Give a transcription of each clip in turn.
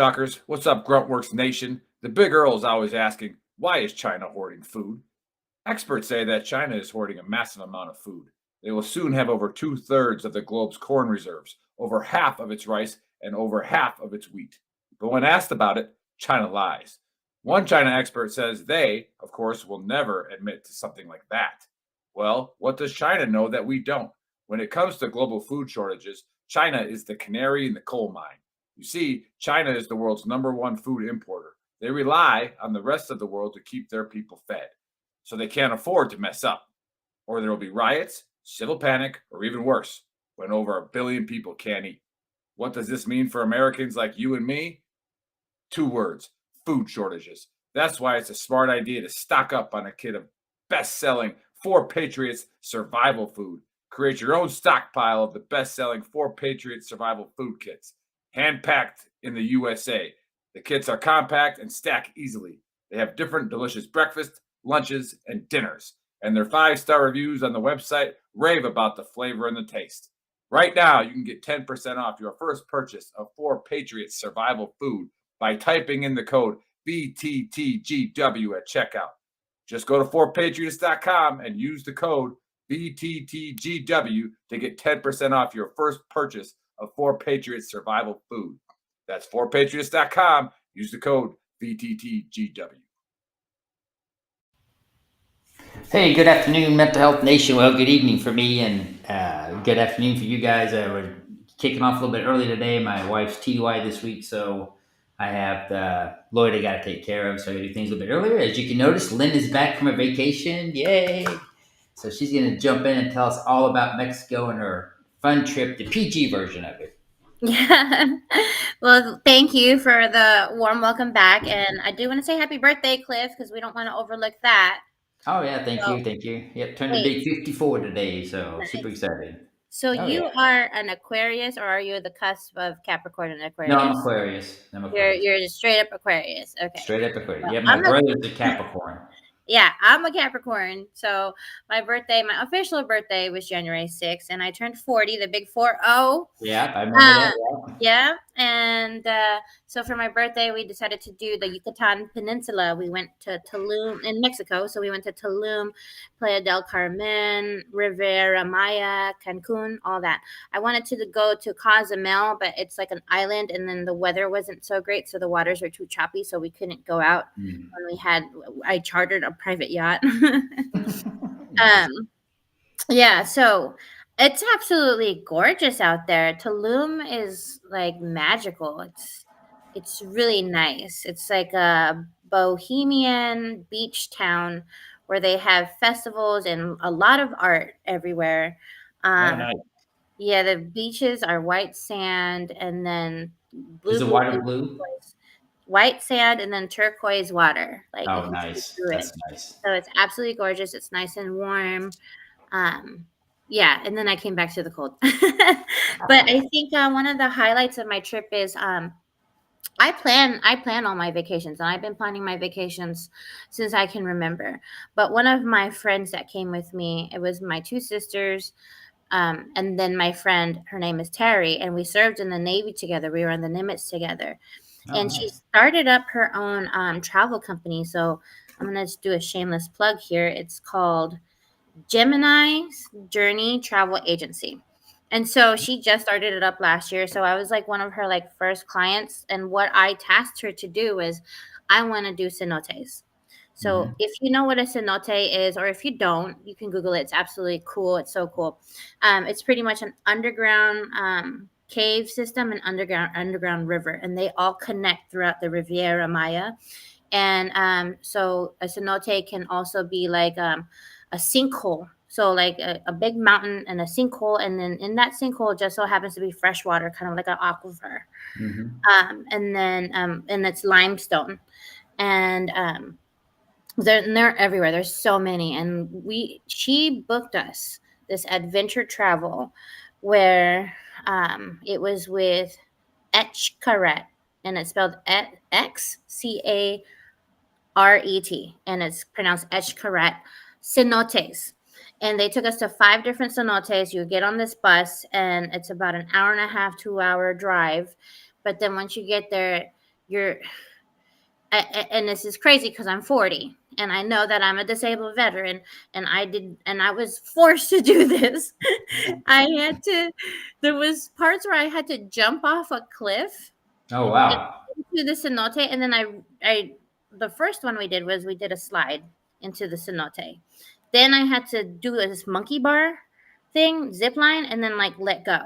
Talkers, what's up, Gruntworks Nation? The Big Earl is always asking, why is China hoarding food? Experts say that China is hoarding a massive amount of food. They will soon have over two-thirds of the globe's corn reserves, over half of its rice, and over half of its wheat. But when asked about it, China lies. One China expert says they, of course, will never admit to something like that. Well, what does China know that we don't? When it comes to global food shortages, China is the canary in the coal mine. You see, China is the world's number one food importer. They rely on the rest of the world to keep their people fed. So they can't afford to mess up, or there will be riots, civil panic, or even worse, when over a billion people can't eat. What does this mean for Americans like you and me? Two words: food shortages. That's why it's a smart idea to stock up on a kit of best selling Four Patriots survival food. Create your own stockpile of the best selling Four Patriots survival food kits, hand packed in the USA. The kits are compact and stack easily. They have different delicious breakfasts, lunches, and dinners. And their 5-star reviews on the website rave about the flavor and the taste. Right now, you can get 10% off your first purchase of Four Patriots survival food by typing in the code VTTGW at checkout. Just go to 4patriots.com and use the code VTTGW to get 10% off your first purchase of Four Patriots survival food. That's 4patriots.com. Use the code VTTGW. Hey, good afternoon, Mental Health Nation. Well, good evening for me, and good afternoon for you guys. We're kicking off a little bit early today. My wife's TDY this week, so I have Lloyd I got to take care of, so I got to do things a little bit earlier. As you can notice, Lynn is back from her vacation. Yay! So she's going to jump in and tell us all about Mexico and her fun trip, the PG version of it. Yeah. Well, thank you for the warm welcome back. And I do want to say happy birthday, Cliff, because we don't want to overlook that. Oh, yeah, thank So, you. Yep, turned a wait, big 54 today, so super nice. excited. So Oh, you yeah. are an Aquarius, or are you the cusp of Capricorn and No, I'm Aquarius? Aquarius. You're just straight up Aquarius. Okay. Straight up Aquarius. Well, Yeah, my I'm a brother's a Capricorn. Yeah, I'm a Capricorn. So my official birthday was January 6th, and I turned 40, the big 40. Yeah, I remember that. Yeah, and so for my birthday, we decided to do the Yucatan Peninsula. We went to Tulum in Mexico, so we went to Tulum, Playa del Carmen, Riviera Maya, Cancun, all that. I wanted to go to Cozumel, but it's like an island, and then the weather wasn't so great, so the waters were too choppy, so we couldn't go out. I chartered a private yacht. Nice. Yeah, so it's absolutely gorgeous out there. Tulum is like magical. It's really nice. It's like a bohemian beach town where they have festivals and a lot of art everywhere. Oh, Um, nice. yeah, the beaches are white sand and then Is blue, the blue, water blue, blue? turquoise. White sand and then turquoise water. Like you Oh, can see nice. through it. That's nice. So it's absolutely gorgeous. It's nice and warm. Um, yeah, and then I came back to the cold. But I think one of the highlights of my trip is I plan all my vacations, and I've been planning my vacations since I can remember. But one of my friends that came with me, it was my two sisters, and then my friend, her name is Terry, and we served in the Navy together. We were in the Nimitz together, Oh, and she nice. started up her own travel company. So I'm gonna just do a shameless plug here. It's called Gemini's Journey Travel Agency. And so she just started it up last year. So I was like one of her like first clients. And what I tasked her to do is I want to do cenotes. So Hmm. if you know what a cenote is, or if you don't, you can Google it. It's absolutely cool. It's so cool. It's pretty much an underground cave system and underground river, and they all connect throughout the Riviera Maya. And so a cenote can also be like a sinkhole. So like a big mountain and a sinkhole, and then in that sinkhole just so happens to be fresh water, kind of like an aquifer. Hmm. And it's limestone, and they're everywhere. There's so many, and she booked us this adventure travel where it was with Etchkaret, and it's spelled Xcaret, and it's pronounced Eshkaret, cenotes. And they took us to 5 different cenotes. You get on this bus, and it's about an hour and a half, 2 hour drive. But then once you get there, you're and this is crazy because I'm 40 and I know that I'm a disabled veteran and I was forced to do this. I had to, there was parts where I had to jump off a cliff Oh wow. into the cenote, and then I the first one we did was we did a slide into the cenote. Then I had to do this monkey bar thing, zip line, and then like let go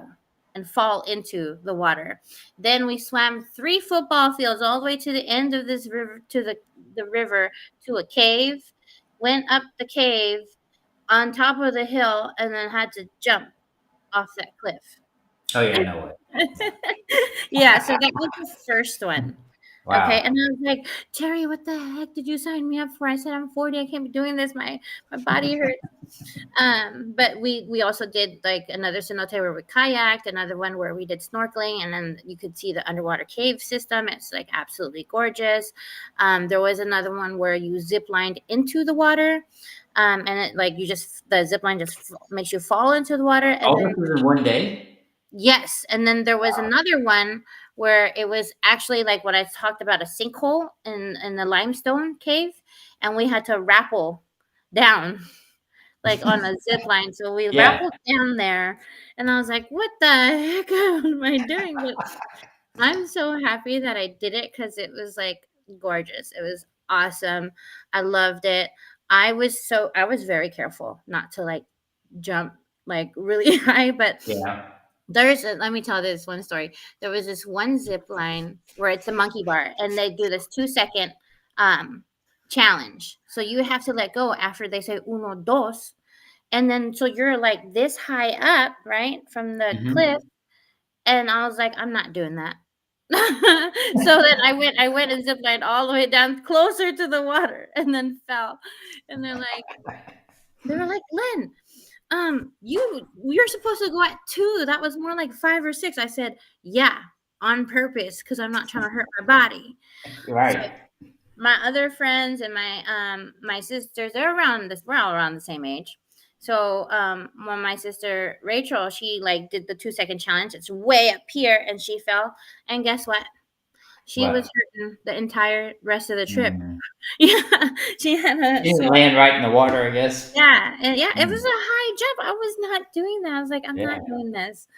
and fall into the water. Then we swam 3 football fields all the way to the end of this river, to the river, to a cave, went up the cave on top of the hill, and then had to jump off that cliff. Oh yeah, no way. Yeah, so that was the first one. Okay, Wow. and I was like, Terry, what the heck did you sign me up for? I said I'm 40, I can't be doing this. My body hurts. But we also did like another cenote where we kayaked, another one where we did snorkeling, and then you could see the underwater cave system. It's like absolutely gorgeous. There was another one where you zip lined into the water, and it like the zip line just makes you fall into the water, and All then this was in one day? yes, and then there was another one where it was actually like what I talked about, a sinkhole in the limestone cave, and we had to rappel down like on a zip line. So we Yeah. rappelled down there, and I was like, "What the heck am I doing?" But I'm so happy that I did it because it was like gorgeous. It was awesome. I loved it. I was very careful not to like jump like really high, but Yeah. let me tell this one story. There was this one zip line where it's a monkey bar, and they do this 2-second um, challenge. So you have to let go after they say uno, dos. And then, so you're like this high up, right, from the cliff. Hmm. And I was like, I'm not doing that. So then I went and zip lined all the way down closer to the water and then fell. And they were like, Lynn, you're supposed to go at 2. That was more like 5 or 6. I said, yeah, on purpose, because I'm not trying to hurt my body. So Right. my other friends and my sisters, we're all around the same age. So when my sister Rachel, she like did the 2-second challenge, it's way up here, and she fell. And guess what? She was What? hurting the entire rest of the trip. Mm. Yeah, she had a You didn't sore. land right in the water, I guess. Yeah, and yeah, it was Mm. a high jump. I was not doing that. I was like, I'm not Yeah. doing this.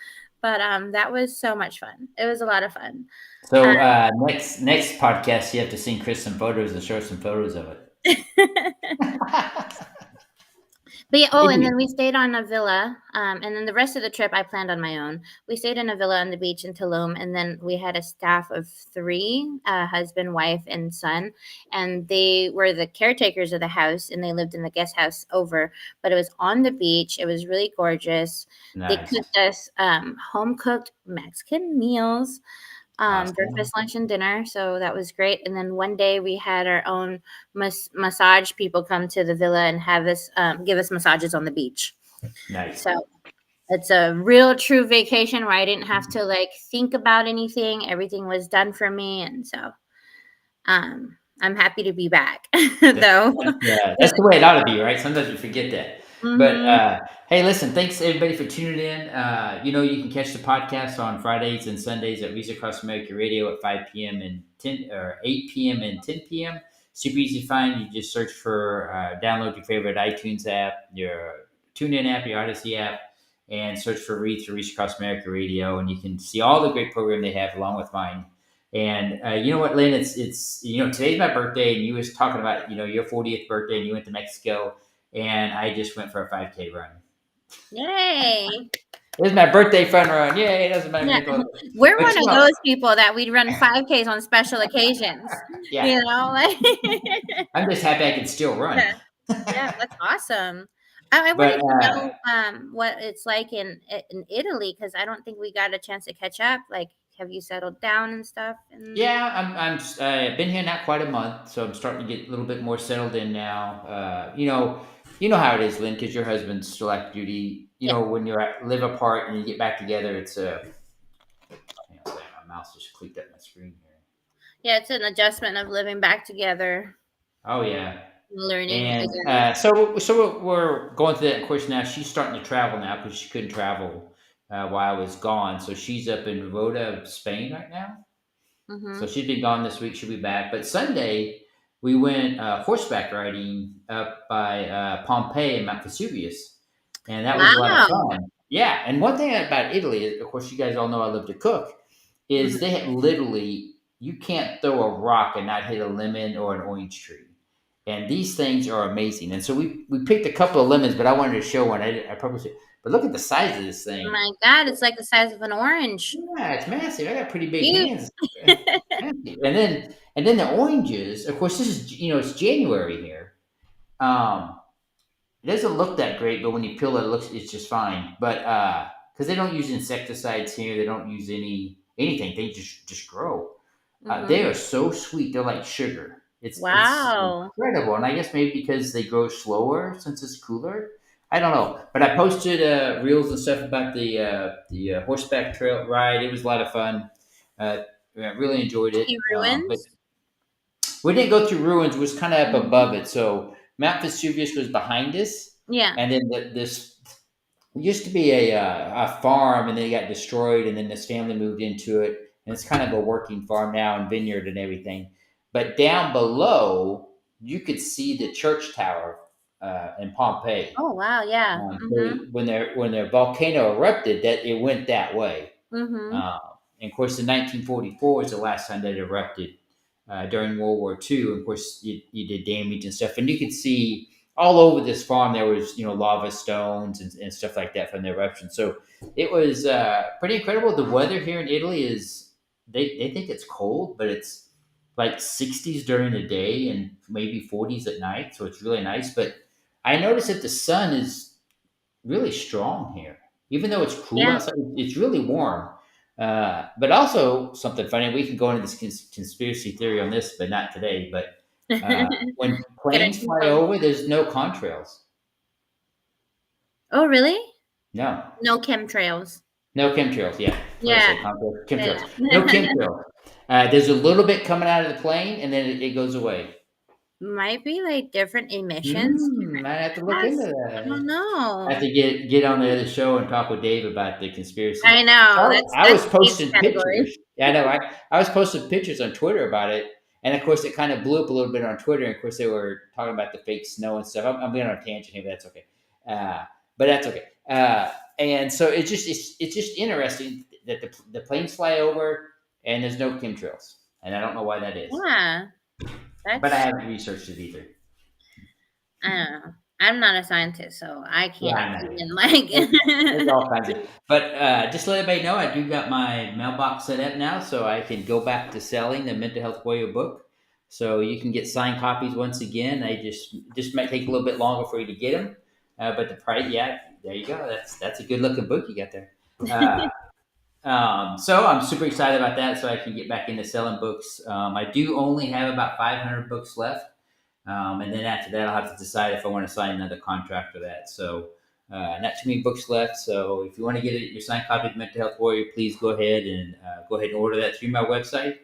But that was so much fun. It was a lot of fun. So next podcast, you have to send Chris some photos and show us some photos of it. But yeah, oh, and Anyway, then we stayed on a villa. And then the rest of the trip I planned on my own. We stayed in a villa on the beach in Tulum, and then we had a staff of 3, husband, wife, and son, and they were the caretakers of the house, and they lived in the guest house over. But it was on the beach. It was really gorgeous. They nice. cooked us home cooked Mexican meals. Awesome. Breakfast, lunch, and dinner. So that was great. And then one day we had our own massage people come to the villa and have us give us massages on the beach. Nice. So it's a real true vacation where I didn't have to like think about anything. Everything was done for me. And so I'm happy to be back though. That's the way it ought to be, right? Sometimes you forget that. But Mhm. hey, listen, thanks everybody for tuning in. You can catch the podcast on Fridays and Sundays at Reach Across America Radio at 5 p.m. and 8 p.m. and 10 p.m. Super easy to find. You just search for download your favorite iTunes app, your TuneIn app, your Odyssey app, and search for Reach Across America Radio, and you can see all the great program they have along with mine. And you know what, Lynn? It's today's my birthday, and you was talking about your 40th birthday, and you went to Mexico, and I just went for a 5K run. Yay. It was my birthday fun run. Yay! That's my Yeah. Nicholas. We're But one of those people that we'd run 5Ks on special occasions. yeah, You know, like I'm just happy I can still run. yeah. Yeah, that's awesome. I But wanted to know what it's like in Italy, because I don't think we got a chance to catch up. Like, have you settled down and stuff? yeah, I've been here not quite a month, so I'm starting to get a little bit more settled in now. You know how it is, Lynn, because your husband's still active duty. Yeah. When live apart and you get back together, it's hang on a second, my mouse just clicked up my screen here. Yeah, it's an adjustment of living back together, Oh yeah, learning and again. so we're going through that. Of course, now she's starting to travel now because she couldn't travel while I was gone. So she's up in Rota, Spain right now. So Mhm. she's been gone this week. She'll be back. But Sunday, we went horseback riding up by Pompeii and Mount Vesuvius. And that was a lot of Wow. fun. Yeah. And one thing about Italy, of course, you guys all know I love to cook, is they Mhm. have literally, you can't throw a rock and not hit a lemon or an orange tree. And these things are amazing. And so we picked a couple of lemons, but I wanted to show one. I purposely, but look at the size of this thing. My God, it's like the size of an orange. Yeah, it's massive. I got pretty big Huge. hands. Massive. And then the oranges. Of course, this is it's January here. Um, it doesn't look that great, but when you peel it, it's just fine. But because they don't use insecticides here, they don't use anything. They just grow. They Mhm. are so sweet. They're like sugar. It's Wow. incredible. And I guess maybe because they grow slower since it's cooler. I don't know. But I posted reels and stuff about the horseback trail ride. It was a lot of fun. Uh, I really enjoyed it. Sea But ruins? we didn't go through ruins. It was kind of up Mhm. above it. So Mount Vesuvius was behind us, Yeah. and then this used to be a farm, and then it got destroyed, and then this family moved into it, and it's kind of a working farm now and vineyard and everything. But down below, you could see the church tower in Pompeii. Oh, wow, yeah. Mhm. When their volcano erupted, that it went that way. Mhm. Uh, and of course, in 1944 is the last time that it erupted during World War II. Of course, you did damage and stuff, and you could see all over this farm there was lava stones and stuff like that from the eruption. So it was pretty incredible. The weather here in Italy is they think it's cold, but it's like 60s during the day and maybe 40s at night. So it's really nice. But I noticed that the sun is really strong here. Even though it's cool Yeah. outside, it's really warm. But also something funny. We can go into this conspiracy theory on this, but not today. But when Get our planes teeth fly on. over, there's no contrails. Oh, really? No, No chemtrails. no chemtrails. Yeah, what did I Yeah. say? Contrails, chemtrails. No Yeah. chemtrails. There's a little bit coming out of the plane, and then it goes away. Might be like different emissions, different I have to look into gas. I that. don't I have know. to get on the other show and talk with Dave about the conspiracy. I know. So That's I that's was Dave's posting category. pictures. Yeah, I know. I was posting pictures on Twitter about it, and of course, it kind of blew up a little bit on Twitter. And of course, they were talking about the fake snow and stuff. I'm going on a tangent here, but that's okay. Uh, but that's okay. And so it's just interesting that the planes fly over and there's no chemtrails, and I don't know why that is, Yeah. but I That's haven't researched it either. I don't know. I'm not a scientist, so I Yeah, can't I know. even like There's all kinds of, but just to let everybody know, I do got my mailbox set up now, so I can go back to selling the Mental Health Warrior book. So you can get signed copies once again. I just might take a little bit longer for you to get them, but the price, yeah, there you go. That's a good looking book you got there. Uh, so I'm super excited about that. So I can get back into selling books. I do only have about 500 books left. And then after that, I'll have to decide if I want to sign another contract for that. So, not too many books left. So, if you want to get your signed copy of Mental Health Warrior, please go ahead and order that through my website.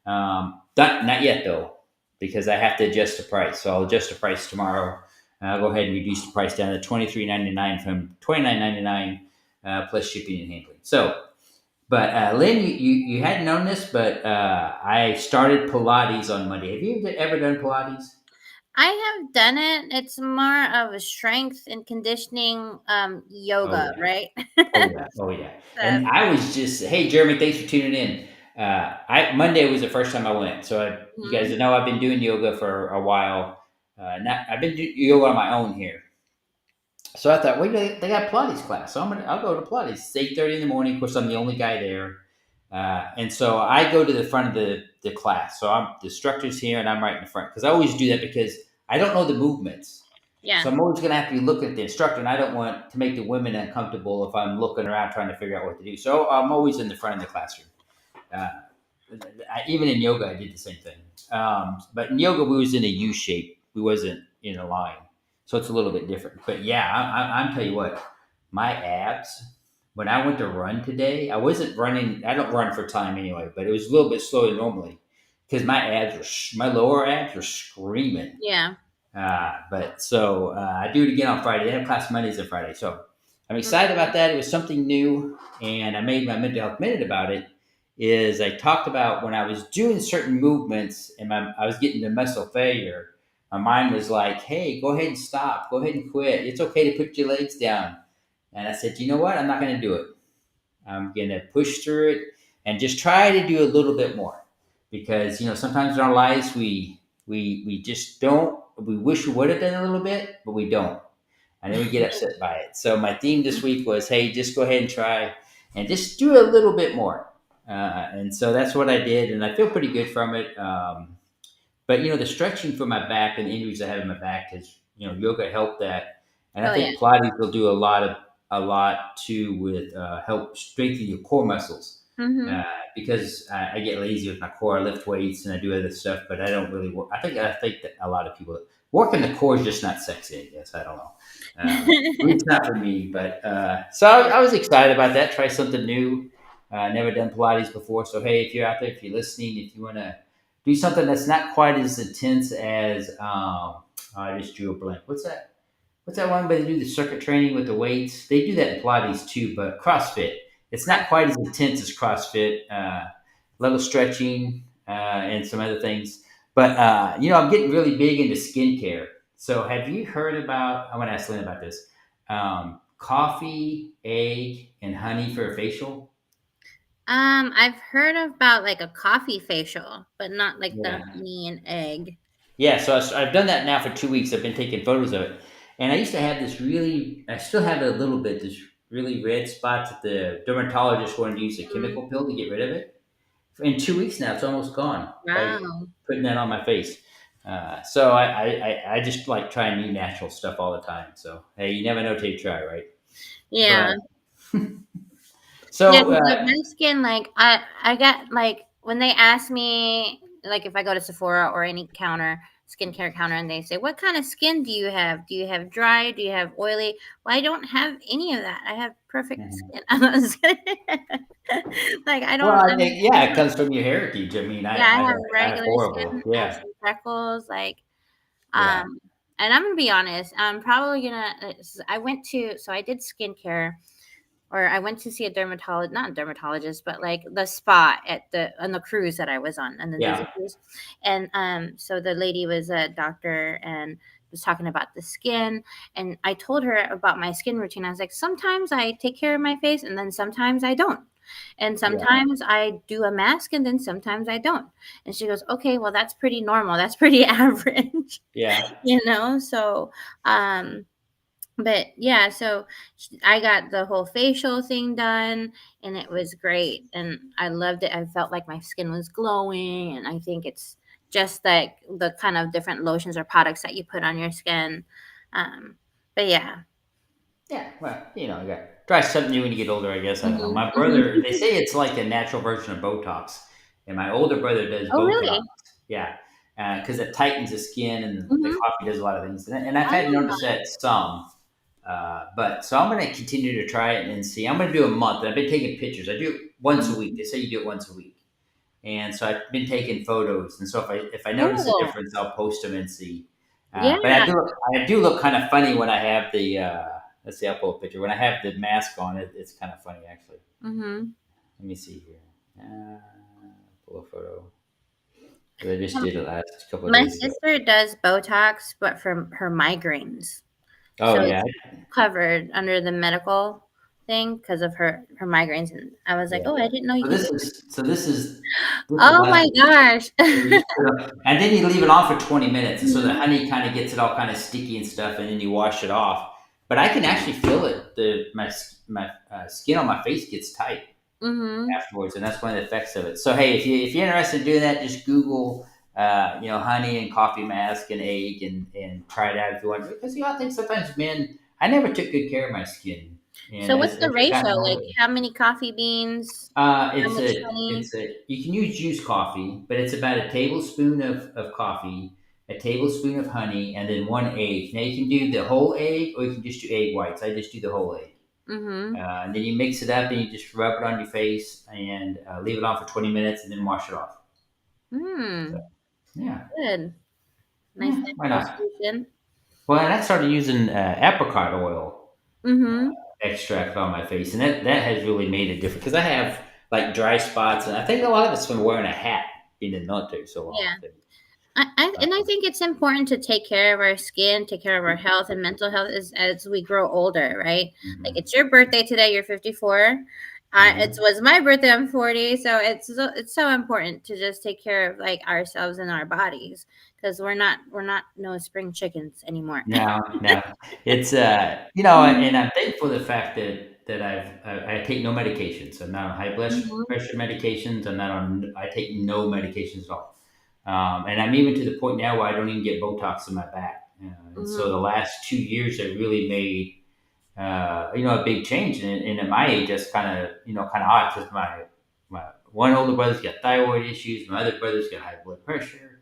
Not yet though, because I have to adjust the price. So I'll adjust the price tomorrow. I'll go ahead and reduce the price down to $23.99 from $29.99 plus shipping and handling. So, but Lynn, you hadn't known this, but I started Pilates on Monday. Have you ever done Pilates? I have done it. It's more of a strength and conditioning Oh yoga, yeah. right? Oh yeah, oh yeah. So, And I was just, hey Jeremy, thanks for tuning in. I Monday was the first time I went, so you guys mhm. know I've been doing yoga for a while. I've been doing yoga on my own here. So I thought, wait, they got Pilates class, so I'll go to Pilates. It's 8:30 in the morning. Of course, I'm the only guy there, and so I go to the front of the class. So the instructor's here, and I'm right in the front because I always do that because I don't know the movements. So Yeah. I'm always going to have to be looking at the instructor, and I don't want to make the women uncomfortable if I'm looking around trying to figure out what to do. So I'm always in the front of the classroom. Uh, Even in yoga, I did the same thing. But in yoga, we was in a U shape. We wasn't in a line, so it's a little bit different. But yeah, I'm tell you what, my abs. When I went to run today, I wasn't running. I don't run for time anyway, but it was a little bit slower than normally because my lower abs were screaming. Yeah. But so I do it again on Friday. They have class Mondays and Fridays. So I'm excited Mhm. about that. It was something new, and I made my mental health minute about it. is I talked about when I was doing certain movements and I was getting to muscle failure. My mind was like, "Hey, go ahead and stop. Go ahead and quit. It's okay to put your legs down." And I said, "You know what? I'm not going to do it. I'm going to push through it and just try to do a little bit more, because sometimes in our lives we just don't. We wish we would have done a little bit, but we don't, and then we get upset by it. So my theme this week was, hey, just go ahead and try and just do a little bit more. And so that's what I did, and I feel pretty good from it. But the stretching for my back and the injuries I have in my back has, yoga helped that, and I Oh yeah. think Pilates will do a lot too with help strengthen your core muscles. Mm-hmm. Uh, because I get lazy with my core, I lift weights and I do other stuff, but I don't really work. I think that a lot of people working the core is just not sexy. I guess I don't know. It's not for me, but so I was excited about that. Try something new. Never done Pilates before, so hey, if you're out there, if you're listening, if you want to do something that's not quite as intense as I just drew a blank. What's that? What's that one? But they do the circuit training with the weights. They do that in Pilates too, but CrossFit. It's not quite as intense as CrossFit. Little stretching and some other things. But I'm getting really big into skincare. So have you heard about? I want to ask Lynn about this. Coffee, egg, and honey for a facial. I've heard about like a coffee facial, but not like the Yeah. honey and egg. Yeah, so I've done that now for 2 weeks. I've been taking photos of it, and I used to have this really, I still have it a little bit, this really red spot that the dermatologist wanted to use a Mhm. chemical pill to get rid of it. In 2 weeks now, it's almost gone by Wow. putting that on my face. So I just like trying new natural stuff all the time. So hey, you never know till you try, right? Yeah. But Yeah, so 'cause like my skin, like I got like when they ask me like if I go to Sephora or any counter, skincare counter, and they say, "What kind of skin do you have? Do you have dry? Do you have oily?" Well, I don't have any of that. I have perfect mhm. skin. I'm just kidding. Like I Well, don't. I think yeah, it comes from your heritage. I mean, Yeah, I have I have regular horrible. skin. I have Yeah, some freckles. Like yeah, um, and I'm gonna be honest. I'm probably gonna. So I did skincare, or I went to see a dermatologist, not a dermatologist, but like the spa on the cruise that I was on, on the Disney yeah, cruise. And so the lady was a doctor and was talking about the skin. And I told her about my skin routine. I was like, sometimes I take care of my face and then sometimes I don't. And yeah, sometimes I do a mask and then sometimes I don't. And she goes, okay, well, that's pretty normal. That's pretty average, yeah. So, um, but yeah, so I got the whole facial thing done and it was great and I loved it. I felt like my skin was glowing and I think it's just like the kind of different lotions or products that you put on your skin. Um, but yeah. Yeah, well, you got try something new when you get older. I guess I don't know. Hmm. My brother, they Hmm. say it's like a natural version of Botox, and my older brother does Oh, Botox. really? Yeah, because it tightens the skin, and the Hmm. coffee does a lot of things. And I've had Oh. noticed that some. But so I'm going to continue to try it and see. I'm going to do a month. I've been taking pictures. I do it once a week. Mhm. They say you do it once a week, and so I've been taking photos. And so if I notice a Cool. difference, I'll post them and see. Yeah. But I do look kind of funny when I have the. Let's see, I'll pull a picture. When I have the mask on, it's kind of funny actually. Hmm. Let me see here. Pull a photo. 'Cause I just did it last couple of My days ago. sister does Botox, but for her migraines. Oh So yeah, it's covered under the medical thing because of her migraines. And I was like, yeah. oh, I didn't know you So could this do. is so this is this is Oh last. my gosh. So you just and then you leave it on for 20 minutes, and so the Mhm. honey kind of gets it all kind of sticky and stuff, and then you wash it off. But I can actually feel it. My skin on my face gets tight Mhm. afterwards, and that's one of the effects of it. So hey, if you're interested in doing that, just Google honey and coffee mask and egg and try it out if you want. Because I think sometimes men, I never took good care of my skin, and So what's the as I've ratio? gotten Like older. how many coffee beans? How much honey? You can use juice coffee, but it's about a tablespoon of coffee, a tablespoon of honey, and then one egg. Now you can do the whole egg, or you can just do egg whites. I just do the whole egg. Mhm. And then you mix it up and you just rub it on your face and leave it on for 20 minutes and then wash it off. So, Hmm. yeah, Good. Nice yeah, why natural not? solution. Well, and I started using apricot oil Mhm. extract on my face, and that has really made a difference because I have like dry spots, and I think a lot of it's from wearing a hat, being in the military so long. Yeah. And I think it's important to take care of our skin, take care of our health and mental health as we grow older, right? Like Mhm. it's your birthday today, you're 54. It Mhm. was my birthday, I'm 40. So it's so important to just take care of like ourselves and our bodies because we're not no spring chickens anymore. No, no, it's you know, and Mhm. I'm thankful for the fact that I take no medications. I'm not on high blood Mhm. pressure medications. I take no medications at all. And I'm even to the point now where I don't even get Botox in my back. And so Mhm. the last 2 years, I really made a big change. And at my age, that's kind of odd because my one older brother's got thyroid issues. My other brother's got high blood pressure.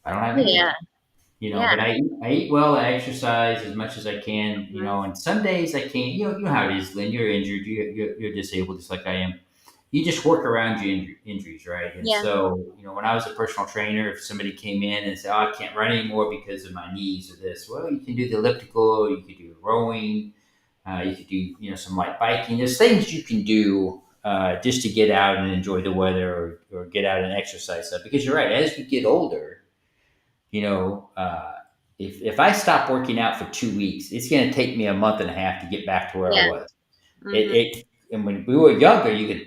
I don't have Oh, any of yeah. that. Yeah. But I eat well, I exercise as much as I can, Mhm. and some days I can't. You know how it is, Lynn. You're injured, you're disabled, just like I am. You just work around your injuries, right? And Yeah. so, when I was a personal trainer, if somebody came in and said, "Oh, I can't run anymore because of my knees or this," well, you can do the elliptical, you could do rowing, you could do, some light biking. There's things you can do just to get out and enjoy the weather, or get out and exercise stuff. Because you're right, as we get older, you know, uh, if I stop working out for 2 weeks, it's going to take me a month and a half to get back to where I Yeah. was. Mhm. And when we were younger, you could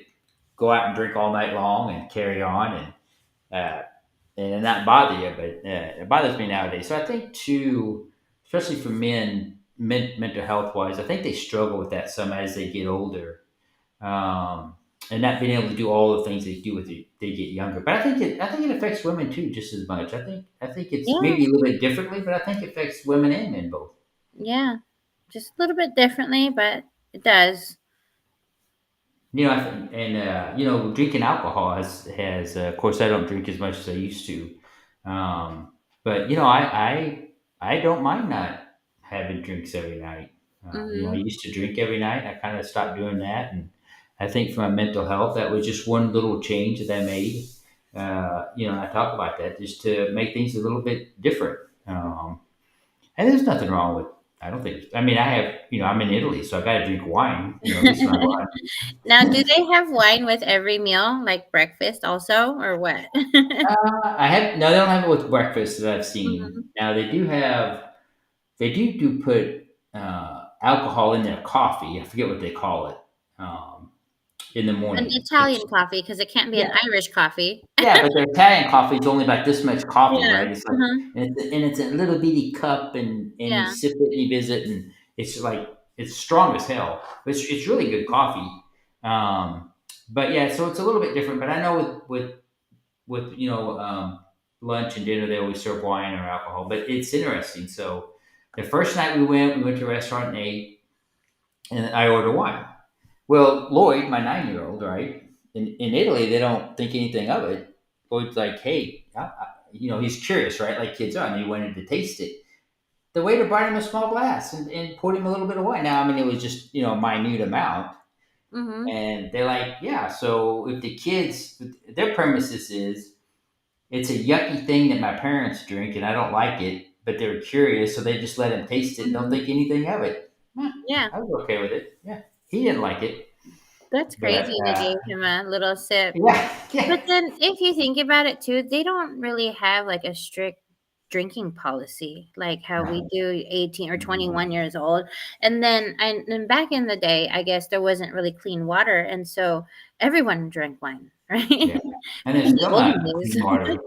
go out and drink all night long and carry on uh, and not bother you, but it bothers me nowadays. So I think too, especially for men, mental health wise, I think they struggle with that some as they get older, um, and not being able to do all the things they do with they get younger. But I think it affects women too just as much. I think it's Yeah. maybe a little bit differently, but I think it affects women and men both. Yeah. Just a little bit differently, but it does. Drinking alcohol of course, I don't drink as much as I used to, but I don't mind not having drinks every night. I Mhm. used to drink every night. I kind of stopped doing that, and I think for my mental health, that was just one little change that I made. I talk about that just to make things a little bit different. And there's nothing wrong with. I don't think. I mean, I have. I'm in Italy, so I got to drink wine. At least when I go out. Now, do they have wine with every meal, like breakfast also, or what? I have no. They don't have it with breakfast that I've seen. Mhm. Now they do have. They do put alcohol in their coffee. I forget what they call it. In the An morning. Italian coffee, because it can't be an Yeah, Irish coffee. yeah, but their Italian coffee is only about this much coffee, Yeah. right? It's like, Uh-huh. and it's a little bitty cup, and you Yeah. sip it and you visit, and it's like it's strong as hell. But it's really good coffee. Um, but yeah, so it's a little bit different. But I know with lunch and dinner they always serve wine or alcohol. But it's interesting. So the first night we went to a restaurant and ate, and I ordered wine. Well, Lloyd, my 9-year-old, right? In Italy, they don't think anything of it. Lloyd's like, hey, he's curious, right? Like kids are, and he wanted to taste it. The waiter brought him a small glass and poured him a little bit of wine. Now, I mean, it was just, a minute amount. Mhm. And they're like, yeah, so if the kids, their premises is, it's a yucky thing that my parents drink and I don't like it, but they're curious, so they just let him taste it and don't Mhm. think anything of it. Huh, Yeah. I was okay with it. Yeah. He didn't like it. That's But crazy. They gave him a little sip. yeah, But yeah. then if you think about it too, they don't really have like a strict drinking policy like how we No. do 18 or Mhm. 21 years old. And back in the day, I guess there wasn't really clean water, and so everyone drank wine, right? Yeah. And Back there's in the still not olden days. clean water.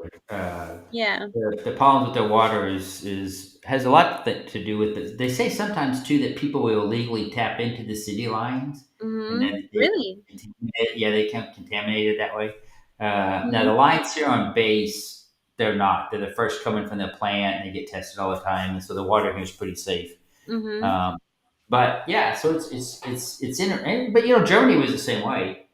Yeah. The problems with their water is has a lot to do with it. They say sometimes too that people will illegally tap into the city lines, and Mhm. then they Really? contaminate it. Yeah, they can contaminate it that way. Now the Mhm. lines here on base, they're not. They're the first coming from the plant, and they get tested all the time, and so the water here is pretty safe. Mhm. Um, but yeah, so it's but Germany was the same way.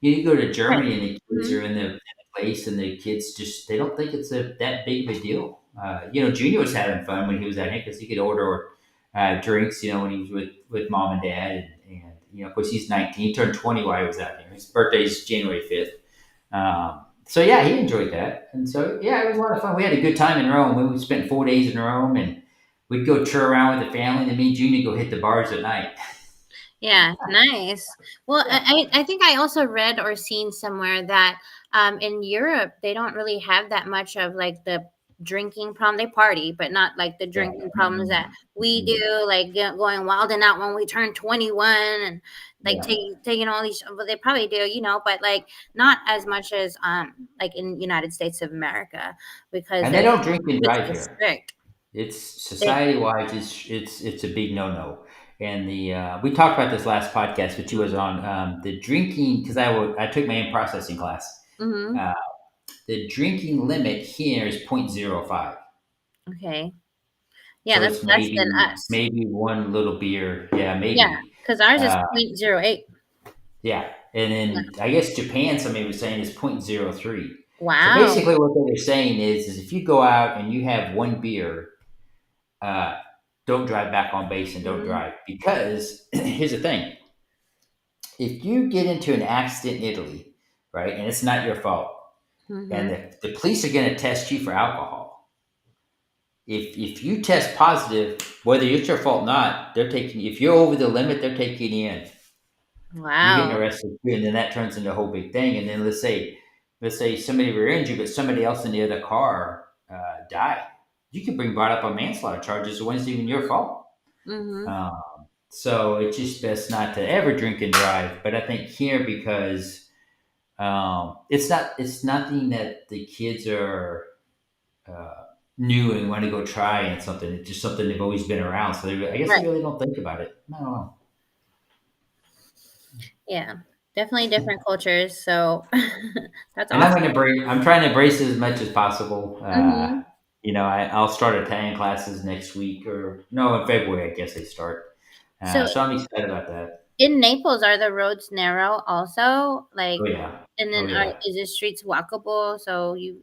You go to Right. Germany and the kids Mhm. are in the place, and the kids just they don't think it's that big of a deal. Junior was having fun when he was out here because he could order drinks. When he was with mom and dad, and of course he's 19, he turned 20 while he was out here. His birthday's January 5th. So yeah, he enjoyed that, and so yeah, it was a lot of fun. We had a good time in Rome. We spent 4 days in Rome, and we'd go tour around with the family. And then me and Junior go hit the bars at night. Yeah, nice. Well, Yeah. I think I also read or seen somewhere that in Europe they don't really have that much of like the drinking problem. They party, but not like the Yeah. drinking problems Mm-mm. that we Mm-mm. do, like going wild and out when we turn 21 and like Yeah. taking all these. Well, they probably do, but like not as much as like in United States of America because And they they're don't drink and drive so here. strict. It's They, society wise, it's a big no no. And the we talked about this last podcast, but you was on the drinking because I took my in processing class. mm-hmm. Uh, the drinking limit here is 0.05. Okay. Yeah, So that's it's less than us. maybe one little beer, yeah, Yeah, maybe, because ours is uh, 0.08. yeah. And Yeah. then I guess Japan, somebody was saying is 0.03. So Wow. basically, what they're saying is if you go out and you have one beer, uh, don't drive back on base and don't Mhm, drive because here's the thing: if you get into an accident in Italy, right, and it's not your fault, and mhm. the police are going to test you for alcohol. If you test positive, whether it's your fault or not, they're taking. If you're over the limit, they're taking you in. You're getting Wow. arrested too, and then that turns into a whole big thing. And then let's say somebody rear-ended you, but somebody else in the other car died. You can bring brought up on manslaughter charges when it's even your fault. Mhm. Um, so it's just best not to ever drink and drive. But I think here because it's nothing that the kids are uh, new and want to go try and something. It's just something they've always been around. So I guess they Right. really don't think about it. I don't know. Yeah. Definitely different cultures. So that's And awesome. I'm trying to embrace it as much as possible. Mhm. I'll start Italian classes next week or no, in February, I guess they start. So So I'm excited about that. in Naples, are the roads narrow also? Like, Oh yeah. and Oh then yeah. is the streets walkable? So you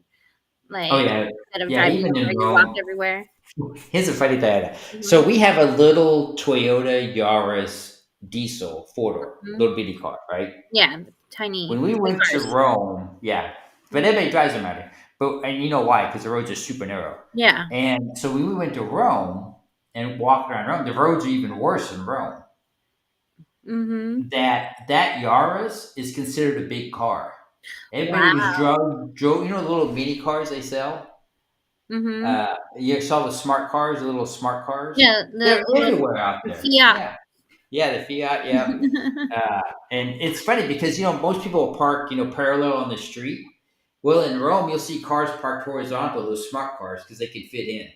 Oh like yeah. instead of Yeah. driving Even in everywhere, you walk Rome, everywhere. here's a funny thing. So Mhm. we have a little Toyota Yaris diesel four door, Mhm. little bitty car, right? Yeah, tiny When we toy went to cars. Rome, yeah, but Mhm. everybody drives them out here. But and you know why? Because the roads are super narrow. Yeah. And so when we went to Rome and walked around Rome, the roads are even worse in Rome. Mhm. That Yaris is considered a big car. Everybody was Wow. drove. You know the little mini cars they sell. Mhm. You saw the smart cars, the little smart cars. Yeah, They're everywhere out the there. Fiat. Yeah, yeah, the Fiat. Yeah, and it's funny because most people park parallel on the street. Well, in Rome, you'll see cars parked horizontal, those smart cars, because they can fit in.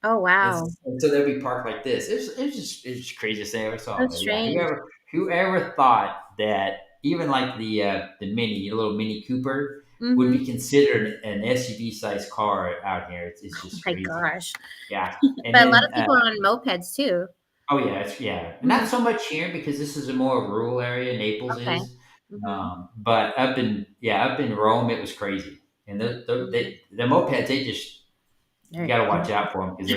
Oh, And, wow. and so they'll be parked like this. It's just the craziest thing I ever saw. That's But yeah, strange. whoever thought that even like the mini, a little Mini Cooper, would Mhm. be considered an SUV sized car out here? It's Oh just my crazy. gosh. Yeah, and But a lot then of people are on mopeds too. oh yeah, yeah, not Mhm. so much here because this is a more rural area. Naples Okay. is, Mhm. but up in Rome, it was crazy. And Mhm. the mopeds, they just you They're got to watch out for them because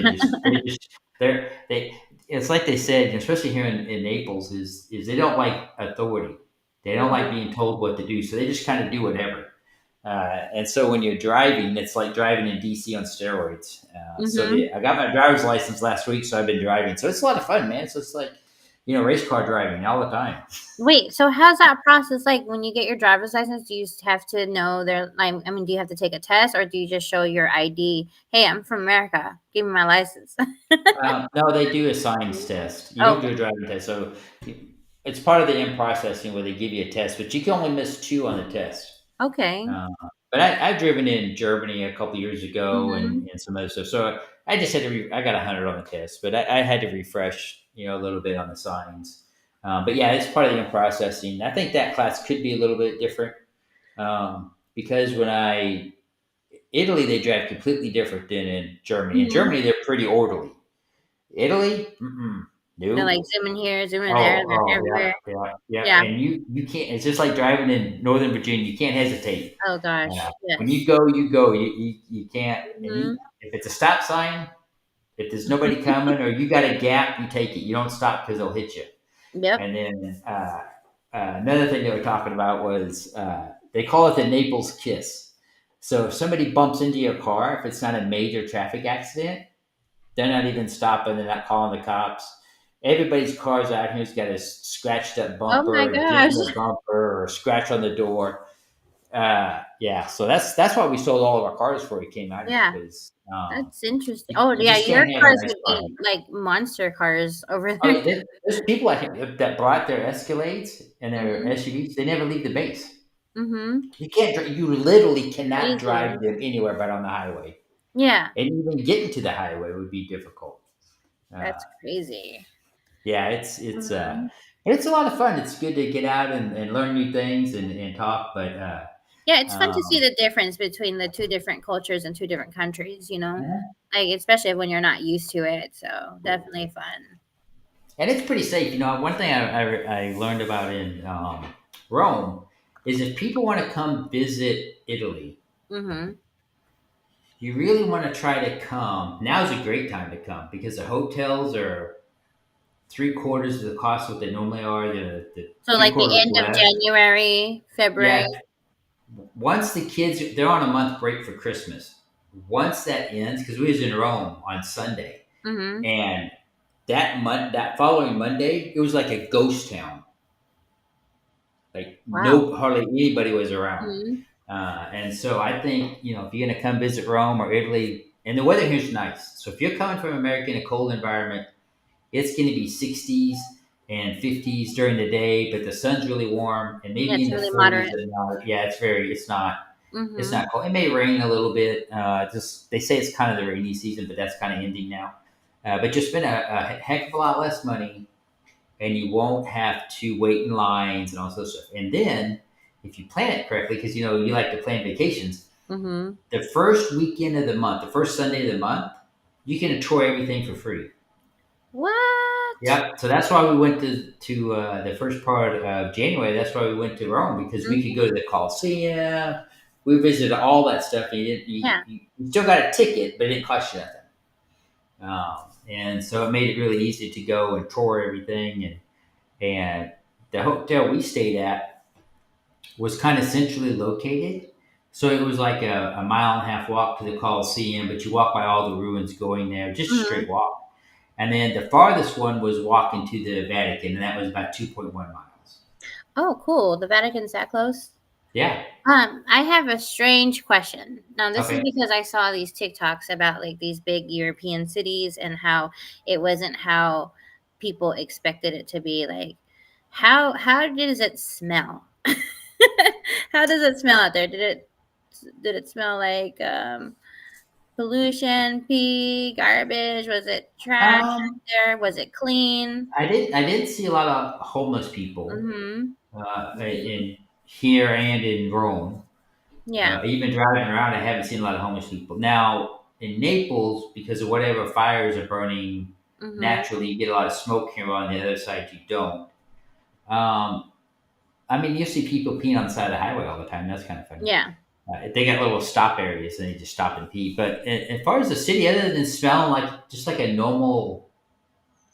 they it's like they said, especially here in Naples, is they don't like authority. They don't like Mhm. being told what to do, so they just kind of do whatever. And so when you're driving, it's like driving in DC on steroids. Mhm. I got my driver's license last week, so I've been driving. So it's a lot of fun, man. So it's like race car driving all the time. Wait, so how's that process like when you get your driver's license? Do you have to know their like I mean, do you have to take a test or do you just show your ID? Hey, I'm from America. Give me my license. No, they do a science test. You don't Okay. do a driving test, so it's part of the in processing where they give you a test, but you can only miss two on the test. Okay. Uh, but I've driven in Germany a couple years ago Mhm. and some other stuff. So I just had to. I got 100 on the test, but I had to refresh, a little bit on the signs. But yeah, it's part of the in processing. I think that class could be a little bit different because Italy they drive completely different than in Germany. In Mhm. Germany, they're pretty orderly. Italy, mm-mm, They're like no. zooming here, zooming there, they're Oh, everywhere. yeah. Yeah. And you can't. It's just like driving in Northern Virginia. You can't hesitate. Oh gosh. When Yes. you go. You can't. And Mhm. if it's a stop sign, if there's nobody coming or you got a gap, you take it. You don't stop because they'll hit you. Yep. And then another thing they were talking about was they call it the Naples kiss. So if somebody bumps into your car, if it's not a major traffic accident, they're not even stopping. They're not calling the cops. everybody's cars out here's got a scratched up Oh my bumper, a dent gosh. in the bumper, or a scratch on the door. Yeah, so that's why we sold all of our cars before we came out here Yeah, because that's interesting. Oh you yeah, just can't your have a cars nice would car. be like monster cars over Oh there. yeah, there's people that brought their Escalades and their Mhm. SUVs. They never leave the base. Mhm. You can't. You literally cannot Crazy. drive them anywhere but on the highway, Yeah, and even getting to the highway would be difficult. Uh, that's crazy. yeah, it's Mhm. it's a lot of fun. It's good to get out and learn new things and talk. But Yeah, it's fun to see um, the difference between the two different cultures and two different countries, you know? mhm. Like, especially when you're not used to it. So, definitely fun. And it's pretty safe. You know, one thing I learned about in Rome is if people want to come visit Italy, Mhm. you really want to try to come. Now's a great time to come because the hotels are three-quarters of the cost of what they normally are. The So, three like the quarters end of less. January, February. Yeah. Once the kids they're on a month break for Christmas. Once that ends, because we was in Rome on Sunday, Mhm. and that following Monday, it was like a ghost town. Like Wow. no, hardly anybody was around. Mhm. And so I think if you're going to come visit Rome or Italy, and the weather here's nice. So if you're coming from America in a cold environment, it's going to be 60s and 50s during the day, but the sun's really warm and Yeah, maybe it's in the really 40s moderate. at night. Yeah, it's Mhm. not cold. It may rain a little bit. Just they say it's kind of the rainy season, but that's kind of ending now. But you spend a heck of a lot less money, and you won't have to wait in lines and all sorts of stuff. And then, if you plan it correctly, because you like to plan vacations, Mhm. the first weekend of the month, the first Sunday of the month, you can tour everything for free. What? Yep. So that's why we went to the first part of January. That's why we went to Rome because we could Mhm. go to the Colosseum. We visited all that stuff. And Yeah. you still got a ticket, but it didn't cost you nothing. And so it made it really easy to go and tour everything. And the hotel we stayed at was kind of centrally located. So it was like a mile and a half walk to the Colosseum, but you walk by all the ruins going there, just a straight Mhm. walk. And then the farthest one was walking to the Vatican, and that was about 2.1 miles. Oh, cool. The Vatican's that close? Yeah. I have a strange question. Now, this is Okay. because I saw these TikToks about like these big European cities and how it wasn't how people expected it to be. Like, how does it smell? How does it smell out there? Did it smell like pollution, pee, garbage? Was it trash out Um, there? Was it clean? I didn't see a lot of homeless people Mm-hmm. in here and in Rome. Yeah. Even driving around, I haven't seen a lot of homeless people. Now in Naples, because of whatever fires are burning, Mm-hmm. naturally you get a lot of smoke here. On the other side, you don't. Um, I mean, you see people peeing on the side of the highway all the time. That's kind of funny. Yeah. They got little stop areas, and they just stop and pee. But as far as the city, other than smelling like just like a normal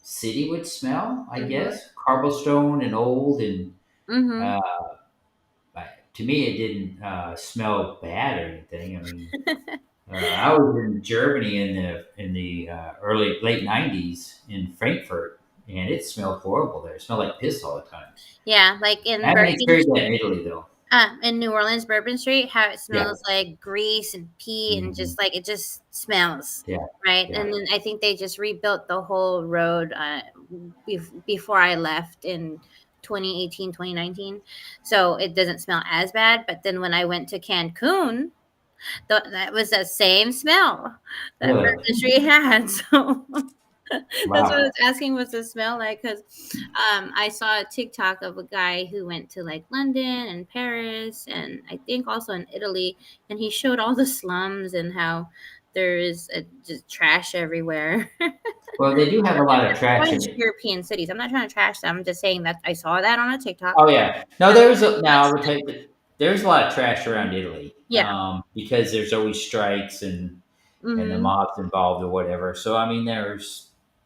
city would smell, I Mm-hmm. guess cobblestone and old, and Mm-hmm. uh, to me, it didn't smell bad or anything. I mean, I was in Germany in the early late '90s in Frankfurt, and it smelled horrible there. It smelled like piss all the time. Yeah, like I haven't experienced that in Italy though. In New Orleans, Bourbon Street, how it Yeah. smells like grease and pee and Mhm. just like it just smells, Yeah. right? Yeah. And then I think they just rebuilt the whole road before I left in 2018, 2019. So it doesn't smell as bad. But then when I went to Cancun, that was the same smell that Really? Bourbon Street had. So that's what I Wow. was asking, what's the smell like? Because I saw a TikTok of a guy who went to like London and Paris and I think also in Italy, and he showed all the slums and how there is just trash everywhere. Well, they do have a lot of trash in Bunch it. European cities. I'm not trying to trash them. I'm just saying that I saw that on a TikTok. Oh yeah. No, That now I would tell you that there's a lot of trash around Italy yeah. because there's always strikes and the Mm-hmm. mobs involved or whatever. So I mean,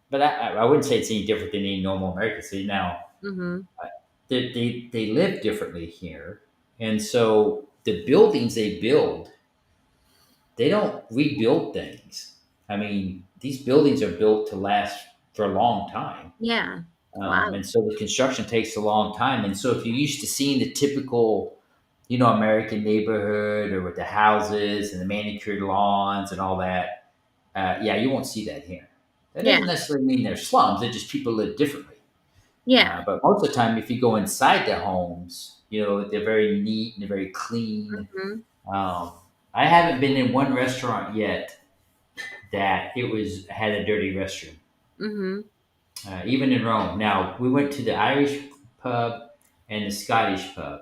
but I wouldn't say it's any different than any normal American city. Now Mm-hmm. they live differently here, and so the buildings they build, they don't rebuild things. I mean, these buildings are built to last for a long time. Yeah. Wow. And so the construction takes a long time. And so if you're used to seeing the typical, American neighborhood or with the houses and the manicured lawns and all that, yeah, you won't see that here. That Yeah. doesn't necessarily mean they're slums. They're just people live differently. Yeah. But most of the time, if you go inside the homes, they're very neat and they're very clean. Hmm. Um, I haven't been in one restaurant yet that had a dirty restroom. Hmm. Even in Rome. Now we went to the Irish pub and the Scottish pub.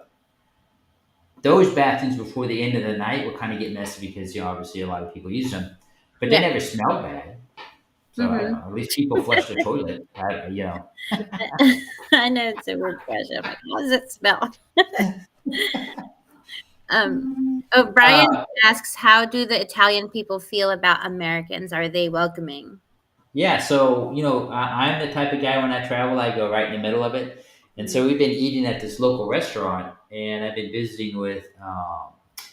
Those bathrooms before the end of the night will kind of get messy because obviously a lot of people use them, but they Yeah. never smell bad. So I don't Hmm. know. At least people flush the toilet. I know it's a weird question. I'm like, how does it smell? Brian Uh, asks, how do the Italian people feel about Americans? Are they welcoming? Yeah, so I'm the type of guy when I travel, I go right in the middle of it, and so we've been eating at this local restaurant, and I've been visiting with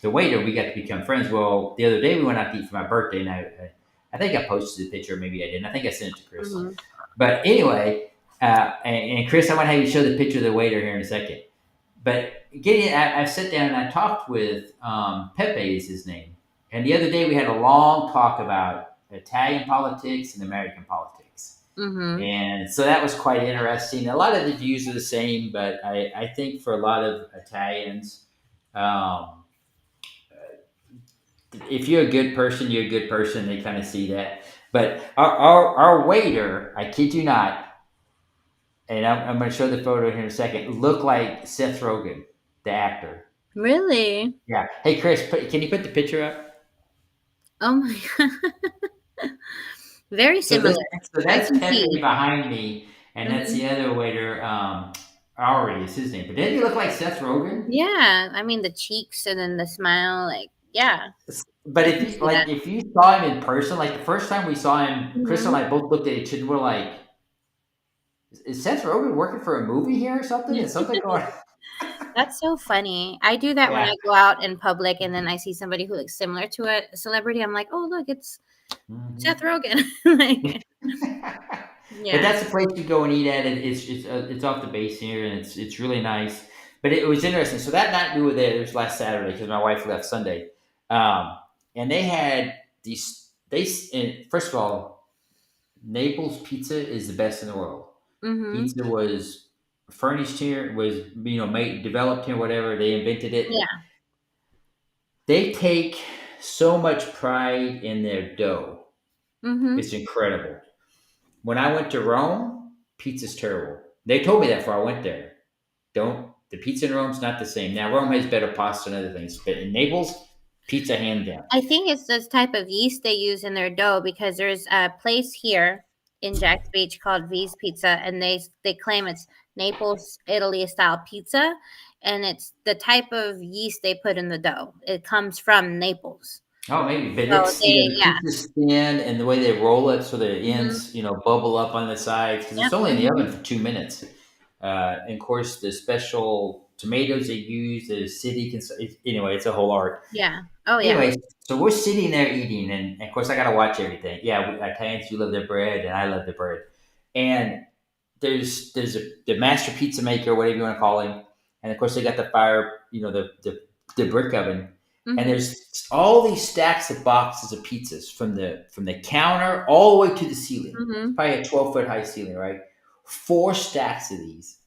the waiter. We got to become friends. Well, the other day we went out to eat for my birthday, and I think I posted a picture, maybe I didn't. I think I sent it to Chris. Mm-hmm. But anyway, and Chris, I want to have you show the picture of the waiter here in a second. But I sat down and I talked with Pepe is his name, and the other day we had a long talk about Italian politics and American politics. Mm-hmm. And so that was quite interesting. A lot of the views are the same, but I think for a lot of Italians, if you're a good person, you're a good person. They kind of see that. But our waiter, I kid you not, and I'm going to show the photo here in a second, looked like Seth Rogen, the actor. Really? Yeah. Hey, Chris, can you put the picture up? Oh my God. Very similar. I That's can Pepe see. behind me, and that's the other waiter. Ari is his name. But didn't he look like Seth Rogen? Yeah. I mean, the cheeks and then the smile, like, yeah. But I can see that. if you saw him in person, like the first time we saw him, Chris and Mm-hmm. I both looked at each other and we're like, "Is Seth Rogen working for a movie here or something? Is something going?" That's so funny. I do that when Yeah. I go out in public and then I see somebody who looks similar to a celebrity. I'm like, oh, look, it's Seth Rogen. Like, But yeah. that's the place you go and eat at. It's off the base here, and it's really nice. But it was interesting. So that night we were there. It was last Saturday because my wife left Sunday, and they had these. And first of all, Naples pizza is the best in the world. Mm-hmm. Pizza was furnished here, was made developed here, whatever. They invented it. Yeah. They take so much pride in their dough. Mm-hmm. It's incredible. When I went to Rome, pizza's terrible. They told me that before I went there. The pizza in Rome's not the same. Now Rome has better pasta and other things, but in Naples, pizza hand down. I think it's this type of yeast they use in their dough because there's a place here in Jack's Beach called V's Pizza, and they claim it's Naples, Italy style pizza, and it's the type of yeast they put in the dough. It comes from Naples. Oh, maybe, but So it's they, the yeah. pizza's thin and the way they roll it, so the Mm-hmm. ends bubble up on the sides because it's Yep. only in the oven for 2 minutes. And of course, the special tomatoes they use, the city can. Anyway, it's a whole art. Yeah. Oh yeah. Anyway, so we're sitting there eating, and of course, I got to watch everything. Yeah, Italians, you love their bread, and I love the bread. And there's the master pizza maker, whatever you want to call him, and of course, they got the fire, the brick oven, and Mm-hmm. there's all these stacks of boxes of pizzas from the counter all the way to the ceiling. Mm-hmm. Probably a 12-foot high ceiling, right? 4 stacks of these.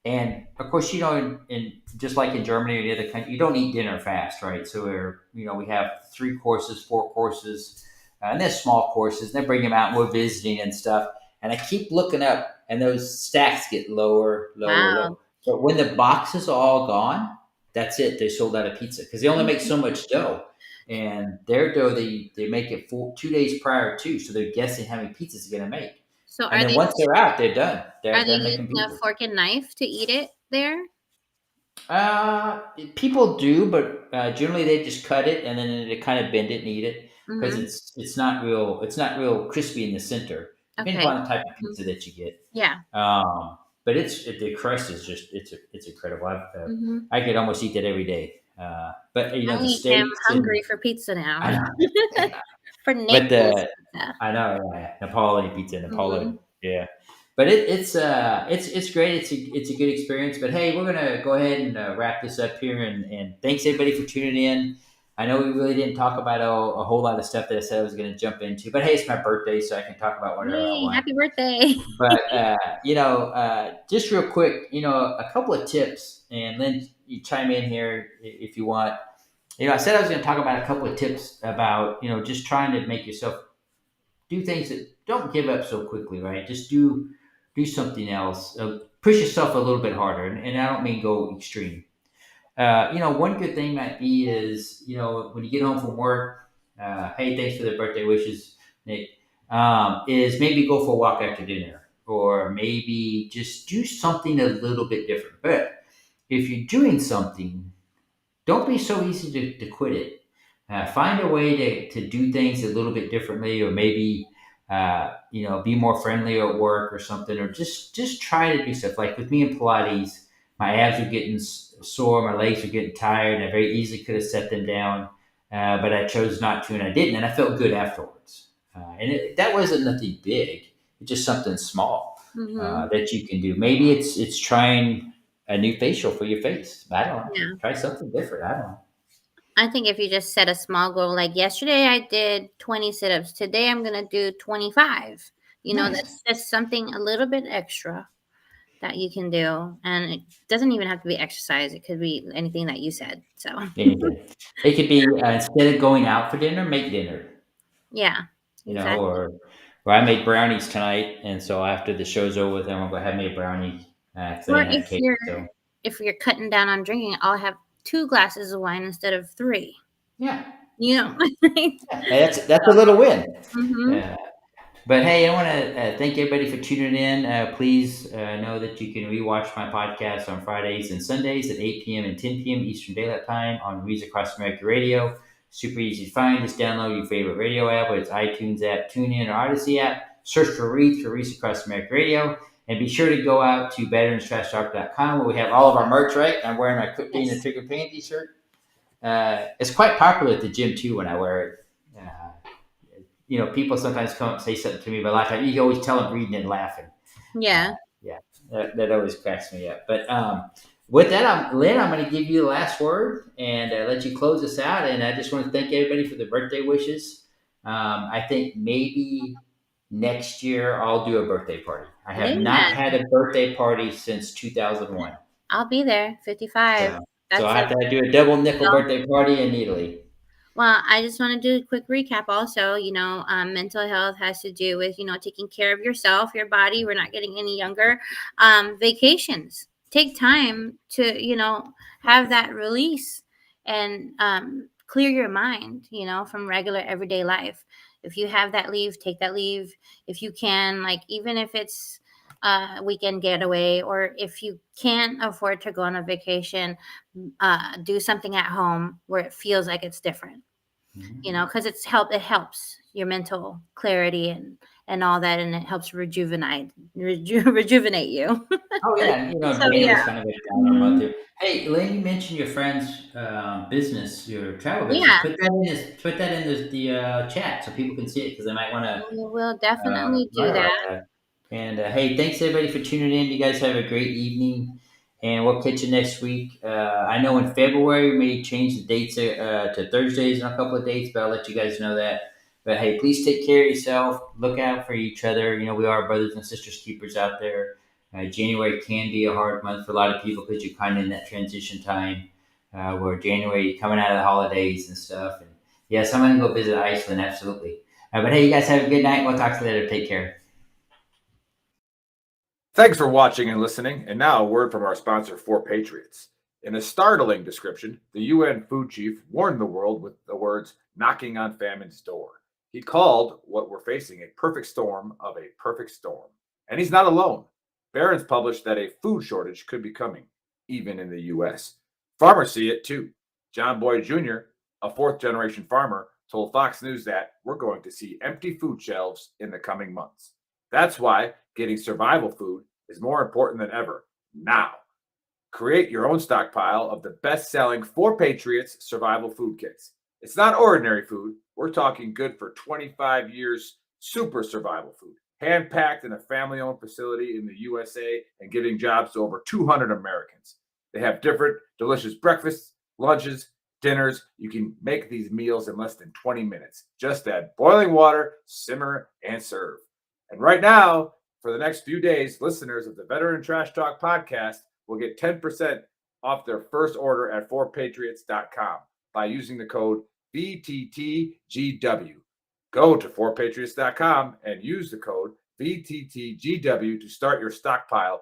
And of course, in just like in Germany or the other country, you don't eat dinner fast, right? So we have 3 courses, 4 courses, and there's small courses. And they bring them out, and we're visiting and stuff. And I keep looking up, and those stacks get lower, lower, lower. Wow. But when the boxes are all gone, that's it. They sold out of pizza because they only make so much dough, and their dough they make it 2 days prior to, so they're guessing how many pizzas they're gonna make. So And are then they once they're out, they're done. are They're they done making using a pizza. fork and knife to eat it there? People do, but generally they just cut it and then they kind of bend it and eat it because Mm-hmm. it's not real crispy in the center, depending Okay. upon the type of Mhm. pizza that you get. Yeah. But the crust is just it's incredible. Mm-hmm. I could almost eat that every day. But the I am steaks hungry and for pizza I now. know, For but Naples pizza. I know, yeah, Napoleon pizza, Mhm. Napoleon. Yeah, but it's great. It's a good experience. But hey, we're gonna go ahead and wrap this up here. And thanks everybody for tuning in. I know we really didn't talk about a whole lot of stuff that I said I was going to jump into, but hey, it's my birthday, so I can talk about whatever I Yay, want. happy birthday. But just real quick, a couple of tips, and Lynn, you chime in here if you want. I said I was going to talk about a couple of tips about just trying to make yourself do things that don't give up so quickly, right? Just do something else. Push yourself a little bit harder, and I don't mean go extreme. One good thing might be is when you get home from work. Hey, thanks for the birthday wishes, Nick. Is maybe go for a walk after dinner, or maybe just do something a little bit different. But if you're doing something, don't be so easy to quit it. Find a way to do things a little bit differently, or maybe be more friendly at work or something, or just try to do stuff. Like with me in Pilates, my abs were getting sore, my legs were getting tired, and I very easily could have set them down, but I chose not to, and I didn't, and I felt good afterwards. That wasn't nothing big; it's just something small Hmm. that you can do. Maybe it's trying a new facial for your face. I don't know. Yeah. Try something different. I don't know. I think if you just set a small goal, like yesterday I did 20 sit-ups. Today I'm gonna do 25. Nice. That's just something a little bit extra that you can do. And it doesn't even have to be exercise. It could be anything that you said. So Anything. It could be instead of going out for dinner, make dinner. yeah, exactly. Or I made brownies tonight, and so after the show's over with, I'm gonna go have me a brownie because I Or didn't have cake. So if you're cutting down on drinking, I'll have 2 glasses of wine instead of 3. yeah, You know. yeah, yeah. That's a little win. Hmm. Yeah. But hey, I want to thank everybody for tuning in. Please know that you can rewatch my podcast on Fridays and Sundays at 8 p.m. and 10 p.m. Eastern Daylight Time on Music Across America Radio. Super easy to find. Just download your favorite radio app, whether it's iTunes app, TuneIn, or Odyssey app. Search for Reese Across America Radio. And be sure to go out to veteranstrashtalk.com where we have all of our merch, right? I'm wearing my Quit Being a Yes. Trigger Pansy shirt. It's quite popular at the gym, too, when I wear it. People sometimes come up and say something to me, but a lot of times you can always tell them reading and laughing. Yeah. Yeah, that always cracks me up. But with that, Lynn, I'm going to give you the last word and let you close us out. And I just want to thank everybody for the birthday wishes. I think maybe next year I'll do a birthday party. I have not Amen. had a birthday party since 2001. I'll be there. 55. So That's I a have to do a double nickel birthday party in Italy. Well, I just want to do a quick recap also. Mental health has to do with, taking care of yourself, your body. We're not getting any younger. Vacations. Take time to, have that release and clear your mind, from regular everyday life. If you have that leave, take that leave. If you can, like, even if it's a weekend getaway, or if you can't afford to go on a vacation, do something at home where it feels like it's different, Mhm. because it helps your mental clarity and all that, and it helps rejuvenate you. Oh yeah, So January's yeah. kind of a downer month Mhm. here. Hey, Elaine, you mentioned your friend's business, your travel business. Yeah, Put that in the chat so people can see it because they might want to we will definitely do learn about that. that. And hey, thanks everybody for tuning in. You guys have a great evening, and we'll catch you next week. I know in February we may change the dates to Thursdays on a couple of dates, but I'll let you guys know that. But hey, please take care of yourself. Look out for each other. We are brothers and sisters keepers out there. January can be a hard month for a lot of people because you're kind of in that transition time where January coming out of the holidays and stuff. And yes, I'm going to go visit Iceland, absolutely. But hey, you guys have a good night. We'll talk to you later. Take care. Thanks for watching and listening. And now a word from our sponsor, 4Patriots. In a startling description, the UN food chief warned the world with the words, knocking on famine's door. He called what we're facing a perfect storm of a perfect storm. And he's not alone. Barron's published that a food shortage could be coming, even in the US. Farmers see it too. John Boyd Jr., a fourth generation farmer, told Fox News that we're going to see empty food shelves in the coming months. That's why getting survival food is more important than ever now. Create your own stockpile of the best selling 4Patriots survival food kits. It's not ordinary food. We're talking good for 25 years super survival food. hand-packed in a family-owned facility in the USA and giving jobs to over 200 Americans. They have different delicious breakfasts, lunches, dinners. You can make these meals in less than 20 minutes. Just add boiling water, simmer, and serve. And right now, for the next few days, listeners of the Veteran Trash Talk podcast will get 10% off their first order at 4patriots.com by using the code VTTGW. Go to 4patriots.com and use the code VTTGW to start your stockpile